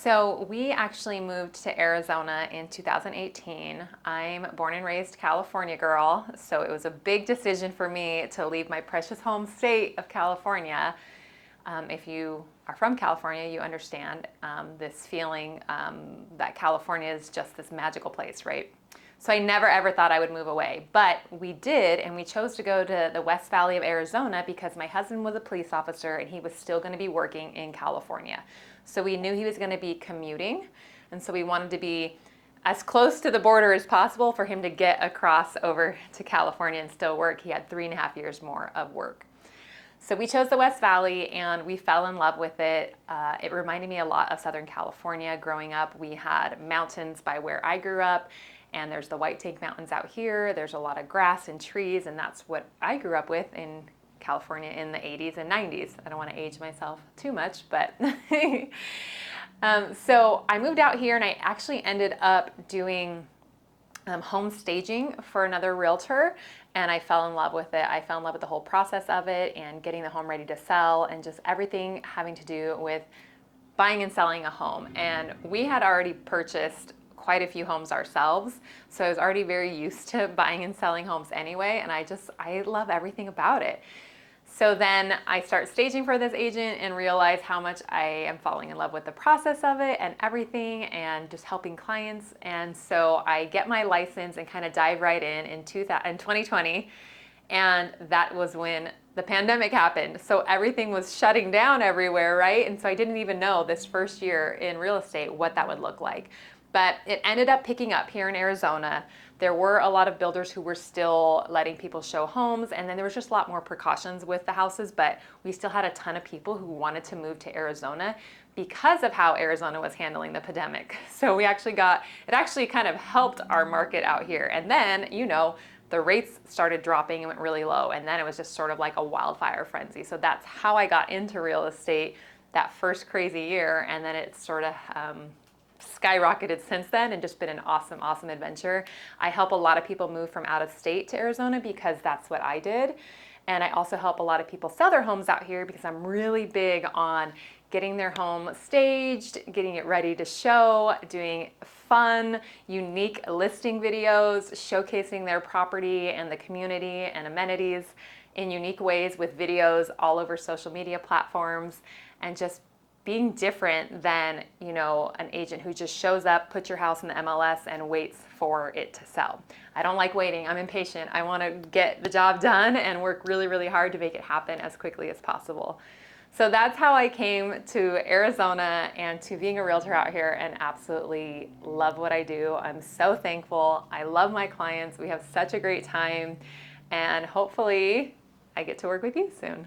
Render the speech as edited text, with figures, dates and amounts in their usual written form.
So we actually moved to Arizona in 2018. I'm born and raised California girl, so it was a big decision for me to leave my precious home state of California. If you are from California, you understand this feeling that California is just this magical place, right? So I never ever thought I would move away, but we did, and we chose to go to the West Valley of Arizona because my husband was a police officer and he was still going to be working in California. So we knew he was going to be commuting, and so we wanted to be as close to the border as possible for him to get across over to California and still work. He had 3.5 years more of work. So we chose the West Valley and we fell in love with it. It reminded me a lot of Southern California. Growing up, we had mountains by where I grew up, and there's the White Tank Mountains out here. There's a lot of grass and trees, and that's what I grew up with in California in the 80s and 90s. I don't want to age myself too much, but so I moved out here and I actually ended up doing home staging for another realtor, and I fell in love with it. I fell in love with the whole process of it and getting the home ready to sell and just everything having to do with buying and selling a home. And we had already purchased quite a few homes ourselves, so I was already very used to buying and selling homes anyway, and I love everything about it. So then I start staging for this agent and realize how much I am falling in love with the process of it and everything and just helping clients. And so I get my license and kind of dive right in 2020. And that was when the pandemic happened. So everything was shutting down everywhere, right? And so I didn't even know this first year in real estate what that would look like. But it ended up picking up here in Arizona. There were a lot of builders who were still letting people show homes, and then there was just a lot more precautions with the houses, but we still had a ton of people who wanted to move to Arizona because of how Arizona was handling the pandemic. So it actually kind of helped our market out here. And then, the rates started dropping and went really low, and then it was just sort of like a wildfire frenzy. So that's how I got into real estate that first crazy year, and then it sort of skyrocketed since then and just been an awesome adventure. I help a lot of people move from out of state to Arizona because that's what I did. And I also help a lot of people sell their homes out here because I'm really big on getting their home staged, getting it ready to show, doing fun, unique listing videos, showcasing their property and the community and amenities in unique ways with videos all over social media platforms, and just being different than, an agent who just shows up, puts your house in the MLS and waits for it to sell. I don't like waiting. I'm impatient. I want to get the job done and work really hard to make it happen as quickly as possible. So that's how I came to Arizona and to being a realtor out here, and absolutely love what I do. I'm so thankful. I love my clients. We have such a great time, and hopefully I get to work with you soon.